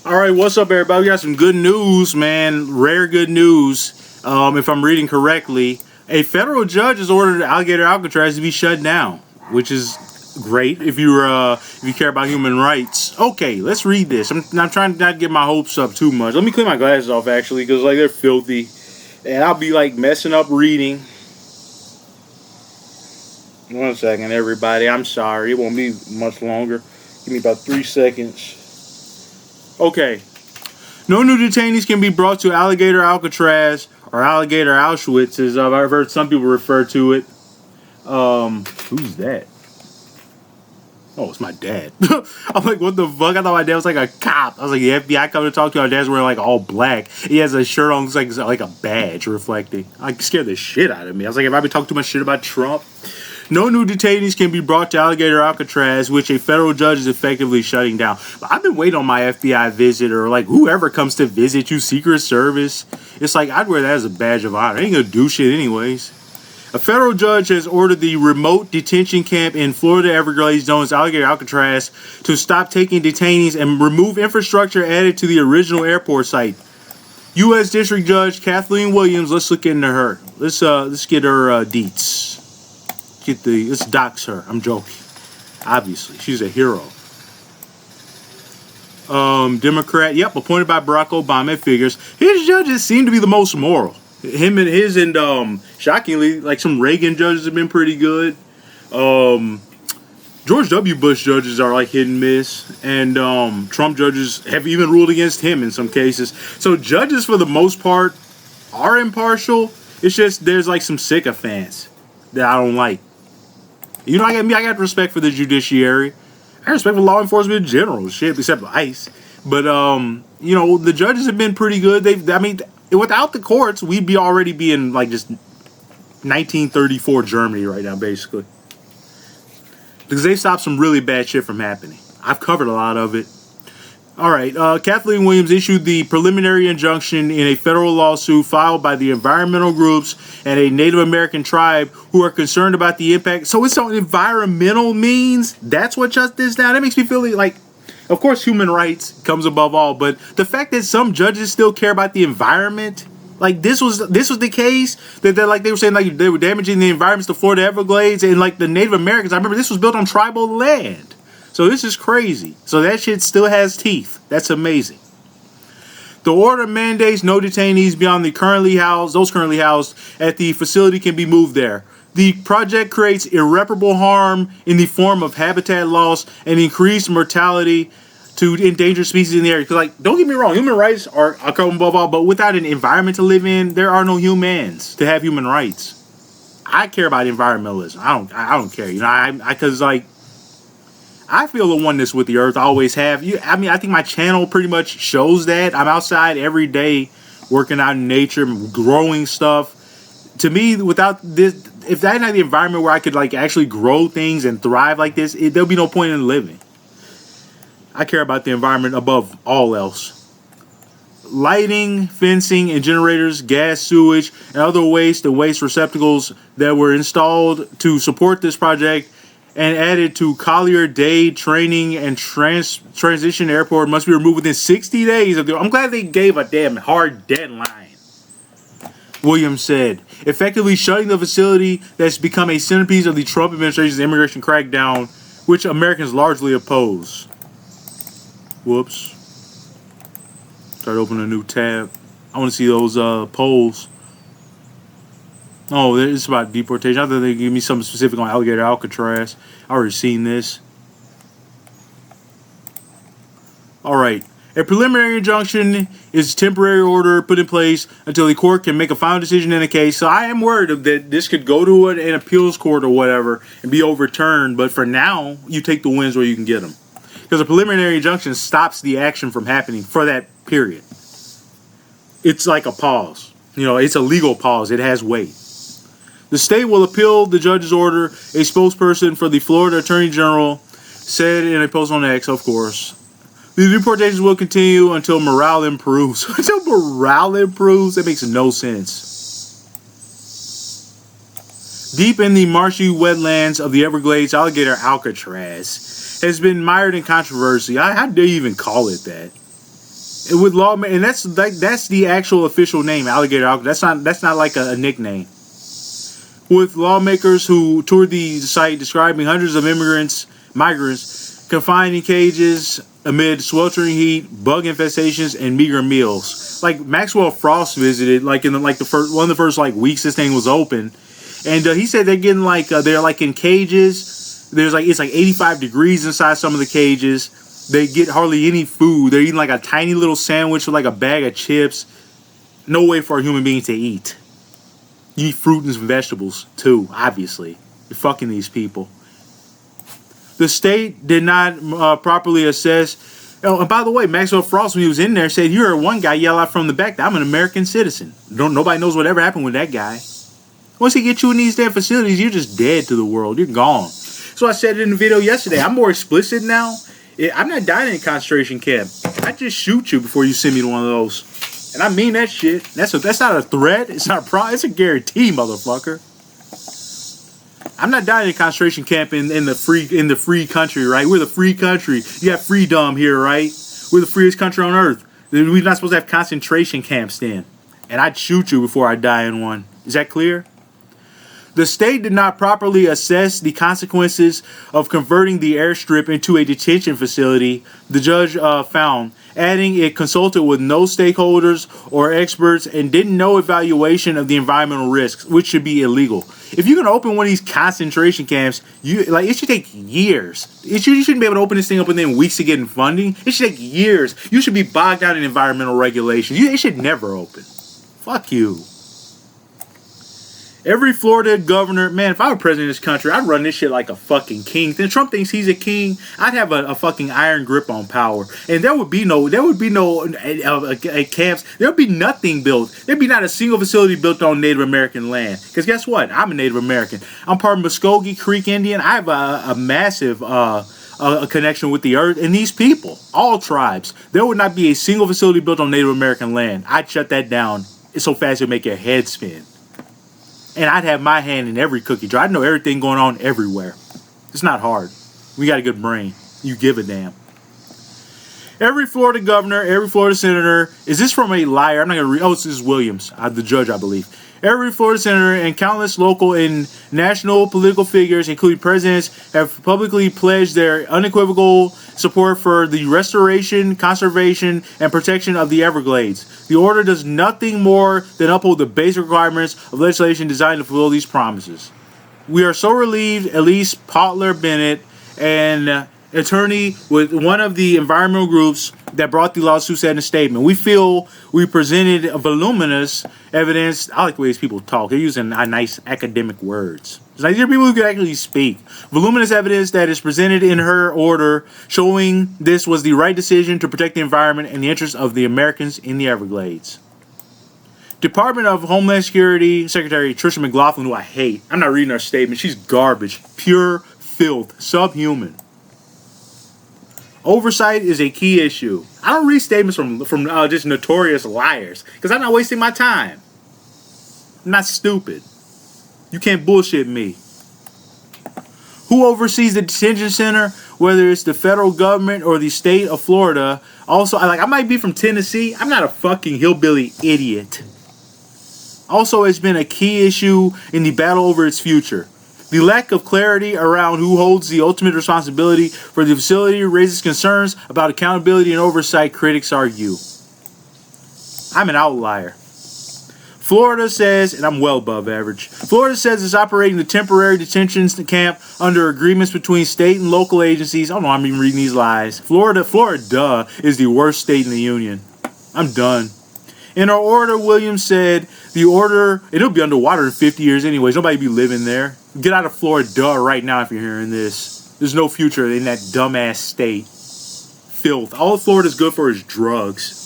All right, what's up, everybody? We got some good news, man. Rare good news. If I'm reading correctly, a federal judge has ordered Alligator Alcatraz to be shut down, which is great if you care about human rights. Okay, let's read this. I'm trying to not get my hopes up too much. Let me clean my glasses off actually, because like they're filthy, and I'll be like messing up reading. 1 second, everybody. I'm sorry. It won't be much longer. Give me about 3 seconds. Okay. No new detainees can be brought to Alligator Alcatraz or Alligator Auschwitz, as I've heard some people refer to it. Who's that? Oh, it's my dad. I'm like, what the fuck? I thought my dad was like a cop. I was like, the FBI coming to talk to you. Our dad's wearing like all black. He has a shirt on, looks like a badge reflecting. Like, scared the shit out of me. I was like, have I been talking too much shit about Trump? No new detainees can be brought to Alligator Alcatraz, which a federal judge is effectively shutting down. But I've been waiting on my FBI visit, or like whoever comes to visit you, Secret Service. It's like, I'd wear that as a badge of honor. I ain't gonna do shit anyways. A federal judge has ordered the remote detention camp in Florida Everglades, known as Alligator Alcatraz, to stop taking detainees and remove infrastructure added to the original airport site. U.S. District Judge Kathleen Williams, let's look into her. Let's get her deets. Let's dox her. I'm joking. Obviously, she's a hero. Democrat, yep, appointed by Barack Obama. It figures his judges seem to be the most moral. Him and his, and shockingly, like some Reagan judges have been pretty good. George W. Bush judges are like hit and miss, and Trump judges have even ruled against him in some cases. So judges, for the most part, are impartial. It's just there's like some sycophants that I don't like. You know, I got respect for the judiciary. I got respect for law enforcement in general. Shit, except ICE. But you know, the judges have been pretty good. Without the courts, we'd be already in like just 1934 Germany right now, basically. Because they stopped some really bad shit from happening. I've covered a lot of it. All right, Kathleen Williams issued the preliminary injunction in a federal lawsuit filed by the environmental groups and a Native American tribe who are concerned about the impact. So it's what environmental means? That's what shuts this down? That makes me feel like, of course, human rights comes above all, but the fact that some judges still care about the environment, like this was the case, that they were saying like they were damaging the environments, the Florida Everglades, and like the Native Americans. I remember this was built on tribal land. So this is crazy. So that shit still has teeth. That's amazing. The order mandates no detainees beyond those currently housed at the facility can be moved there. The project creates irreparable harm in the form of habitat loss and increased mortality to endangered species in the area. Because, like, don't get me wrong, human rights are come above all, but without an environment to live in, there are no humans to have human rights. I care about environmentalism. I don't care. You know, because like, I feel the oneness with the earth. I always have. I think my channel pretty much shows that. I'm outside every day working out in nature, growing stuff. To me, without this, if I didn't have the environment where I could like actually grow things and thrive like this, there'll be no point in living. I care about the environment above all else. Lighting, fencing, and generators, gas, sewage, and other waste and waste receptacles that were installed to support this project and added to Collier Dade Training and Transition Airport must be removed within 60 days of the... I'm glad they gave a damn hard deadline. Williams said, effectively shutting the facility that's become a centerpiece of the Trump administration's immigration crackdown, which Americans largely oppose. Whoops. Start opening a new tab. I want to see those polls. Oh, it's about deportation. I thought they'd give me something specific on Alligator Alcatraz. I already seen this. All right. A preliminary injunction is a temporary order put in place until the court can make a final decision in a case. So I am worried that this could go to an appeals court or whatever and be overturned. But for now, you take the wins where you can get them. Because a preliminary injunction stops the action from happening for that period. It's like a pause. You know, it's a legal pause. It has weight. The state will appeal the judge's order, a spokesperson for the Florida Attorney General said in a post on X, of course. The deportations will continue until morale improves. Until morale improves? That makes no sense. Deep in the marshy wetlands of the Everglades, Alligator Alcatraz has been mired in controversy. How dare you even call it that? And with law, and that's the actual official name, Alligator Alcatraz. That's not like a nickname. With lawmakers who toured the site describing hundreds of migrants confined in cages amid sweltering heat, bug infestations, and meager meals. Like Maxwell Frost visited, like in the first one of the first like weeks this thing was open, and he said they're getting they're like in cages. It's like 85 degrees inside some of the cages. They get hardly any food. They're eating like a tiny little sandwich with like a bag of chips. No way for a human being to eat. You eat fruit and vegetables, too, obviously. You're fucking these people. The state did not properly assess... Oh, and by the way, Maxwell Frost, when he was in there, said, you heard one guy yell out from the back that I'm an American citizen. Nobody knows whatever happened with that guy. Once he gets you in these damn facilities, you're just dead to the world. You're gone. So I said it in the video yesterday. I'm more explicit now. I'm not dying in a concentration camp. I just shoot you before you send me to one of those. And I mean that shit. That's not a threat. It's not a problem. It's a guarantee, motherfucker. I'm not dying in a concentration camp in the free country, right? We're the free country. You got freedom here, right? We're the freest country on earth. We're not supposed to have concentration camps then. And I'd shoot you before I die in one. Is that clear? The state did not properly assess the consequences of converting the airstrip into a detention facility, the judge found, adding it consulted with no stakeholders or experts and didn't know evaluation of the environmental risks, which should be illegal. If you're going to open one of these concentration camps, it should take years. You shouldn't be able to open this thing up within weeks of getting funding. It should take years. You should be bogged down in environmental regulations. It should never open. Fuck you. Every Florida governor, man, if I were president of this country, I'd run this shit like a fucking king. Then Trump thinks he's a king. I'd have a fucking iron grip on power. And there would be no camps. There would be nothing built. There'd be not a single facility built on Native American land. Because guess what? I'm a Native American. I'm part of Muskogee Creek Indian. I have a massive a connection with the earth and these people. All tribes. There would not be a single facility built on Native American land. I'd shut that down. It's so fast it'd make your head spin. And I'd have my hand in every cookie jar. I'd know everything going on everywhere. It's not hard. We got a good brain. You give a damn. Every Florida governor, every Florida senator, is this from a liar? I'm not going to read. Oh, this is Williams, the judge, I believe. Every Florida senator and countless local and national political figures, including presidents, have publicly pledged their unequivocal support for the restoration, conservation, and protection of the Everglades. The order does nothing more than uphold the basic requirements of legislation designed to fulfill these promises. We are so relieved, Elise Potler Bennett, an attorney with one of the environmental groups that brought the lawsuit, said in a statement, we feel we presented voluminous evidence. I like the way these people talk. They're using nice academic words. It's like these are people who can actually speak. Voluminous evidence that is presented in her order showing this was the right decision to protect the environment and the interests of the Americans in the Everglades. Department of Homeland Security Secretary Tricia McLaughlin, who I hate. I'm not reading her statement. She's garbage. Pure filth. Subhuman. Oversight is a key issue. I don't read statements from just notorious liars because I'm not wasting my time. I'm not stupid. You can't bullshit me. Who oversees the detention center, whether it's the federal government or the state of Florida? Also, I might be from Tennessee. I'm not a fucking hillbilly idiot. Also, it's been a key issue in the battle over its future. The lack of clarity around who holds the ultimate responsibility for the facility raises concerns about accountability and oversight, critics argue. I'm an outlier. Florida says, and I'm well above average, Florida says it's operating the temporary detention camp under agreements between state and local agencies. I don't know, I'm even reading these lies. Florida is the worst state in the union. I'm done. In our order, Williams said, the order, it'll be underwater in 50 years anyways. Nobody be living there. Get out of Florida right now if you're hearing this. There's no future in that dumbass state. Filth. All Florida's good for is drugs.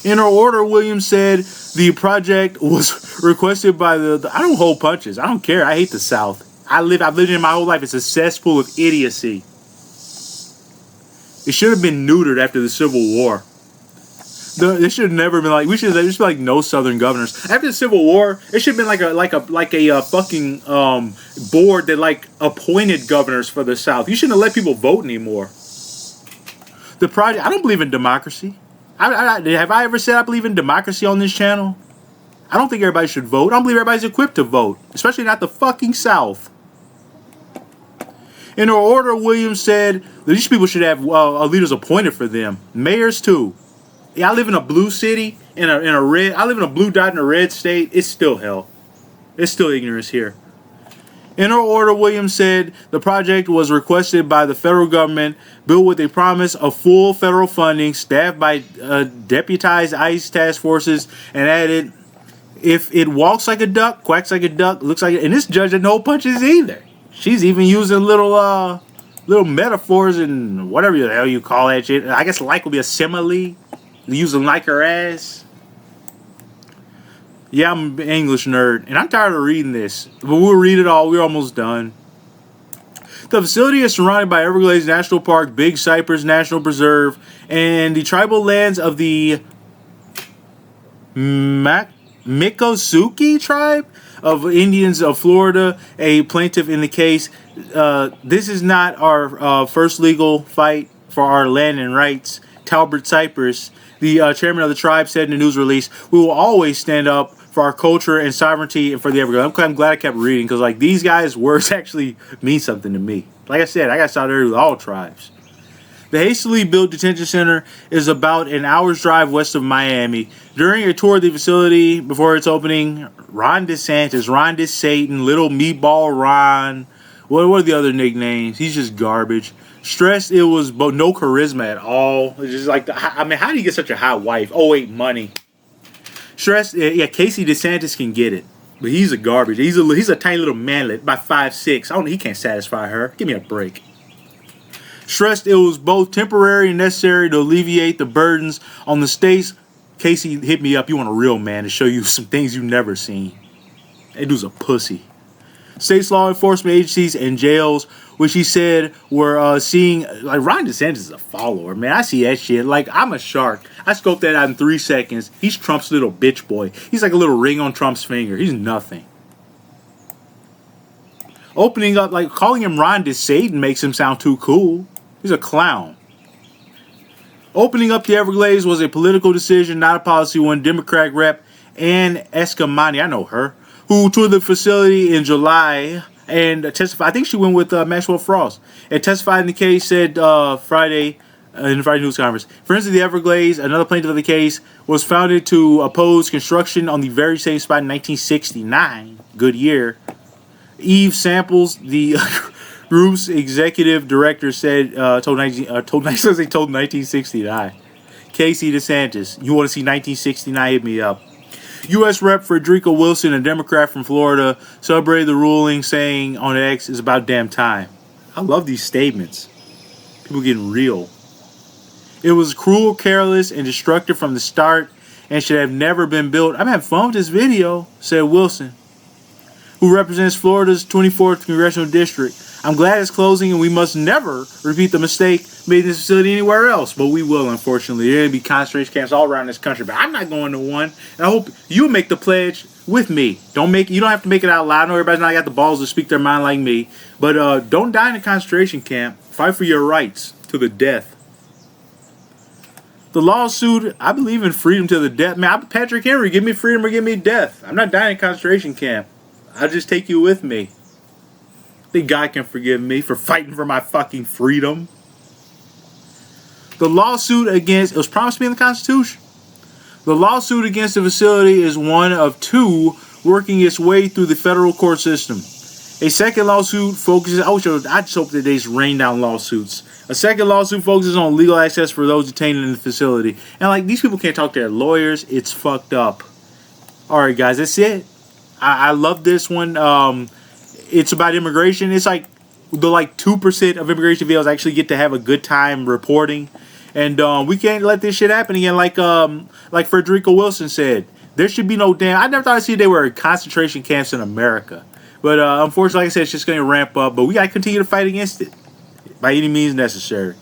In our order, Williams said the project was requested by I don't hold punches. I don't care. I hate the South. I've lived in it my whole life. It's a cesspool of idiocy. It should have been neutered after the Civil War. It should have never been like, there should be like no Southern governors. After the Civil War, it should have been like a fucking board that like appointed governors for the South. You shouldn't have let people vote anymore. The project, I don't believe in democracy. Have I ever said I believe in democracy on this channel? I don't think everybody should vote. I don't believe everybody's equipped to vote, especially not the fucking South. In her order, Williams said that these people should have leaders appointed for them. Mayors too. Yeah, I live in a blue city, in a red. I live in a blue dot in a red state. It's still hell. It's still ignorance here. In her order, Williams said the project was requested by the federal government, built with a promise of full federal funding, staffed by deputized ICE task forces, and added, if it walks like a duck, quacks like a duck, looks like and this judge had no punches either. She's even using little metaphors and whatever the hell you call that shit. I guess like would be a simile. Using like her ass. Yeah, I'm an English nerd, and I'm tired of reading this. But we'll read it all. We're almost done. The facility is surrounded by Everglades National Park, Big Cypress National Preserve, and the tribal lands of the Miccosukee tribe of Indians of Florida, a plaintiff in the case. This is not our first legal fight for our land and rights. Talbert Cypress, the chairman of the tribe, said in a news release, "We will always stand up for our culture and sovereignty and for the Everglades." I'm glad I kept reading because like these guys' words actually mean something to me. Like I said, I got solidarity with all tribes. The hastily built detention center is about an hour's drive west of Miami. During a tour of the facility before its opening, Ron DeSantis, Ron DeSatan, Little Meatball Ron, what are the other nicknames? He's just garbage. Stressed it was no charisma at all. It's just like, how do you get such a hot wife? Oh wait, money. Stressed, yeah, Casey DeSantis can get it, but he's a garbage. He's a tiny little manlet, about 5'6". He can't satisfy her. Give me a break. Stressed it was both temporary and necessary to alleviate the burdens on the states. Casey, hit me up. You want a real man to show you some things you've never seen. That dude's a pussy. States law enforcement agencies and jails, which he said were seeing, like Ron DeSantis is a follower, man. I see that shit. Like, I'm a shark. I scoped that out in 3 seconds. He's Trump's little bitch boy. He's like a little ring on Trump's finger. He's nothing. Opening up, like calling him Ron DeSatan makes him sound too cool. He's a clown. Opening up the Everglades was a political decision, not a policy one. Democrat Rep. Ann Escamani, I know her, who toured the facility in July and testified. I think she went with Maxwell Frost and testified in the case. Said Friday in the Friday news conference, Friends of the Everglades, another plaintiff of the case, was founded to oppose construction on the very same spot in 1969. Good year. Eve Samples, the group's executive director, said told 1969. Casey DeSantis, you want to see 1969? Hit me up. U.S. Rep. Frederica Wilson, a Democrat from Florida, celebrated the ruling, saying on X, "It's about damn time." I love these statements. People getting real. It was cruel, careless, and destructive from the start and should have never been built. I'm having fun with this video, said Wilson, who represents Florida's 24th Congressional District. I'm glad it's closing and we must never repeat the mistake made in this facility anywhere else. But we will, unfortunately. There are going to be concentration camps all around this country. But I'm not going to one. And I hope you make the pledge with me. You don't have to make it out loud. I know everybody's not got the balls to speak their mind like me. But don't die in a concentration camp. Fight for your rights to the death. The lawsuit, I believe in freedom to the death. Man, I'm Patrick Henry. Give me freedom or give me death. I'm not dying in a concentration camp. I'll just take you with me. I think God can forgive me for fighting for my fucking freedom. The lawsuit against, it was promised to be in the Constitution. The lawsuit against the facility is one of 2 working its way through the federal court system. A second lawsuit focuses, I just hope that they just rain down lawsuits. A second lawsuit focuses on legal access for those detained in the facility. And like, these people can't talk to their lawyers. It's fucked up. Alright guys, that's it. I love this one. It's about immigration. It's like the 2% of immigration videos actually get to have a good time reporting. And we can't let this shit happen again. Like Frederica Wilson said, there should be no damn. I never thought I'd see they were concentration camps in America. But unfortunately, like I said, it's just going to ramp up. But we got to continue to fight against it by any means necessary.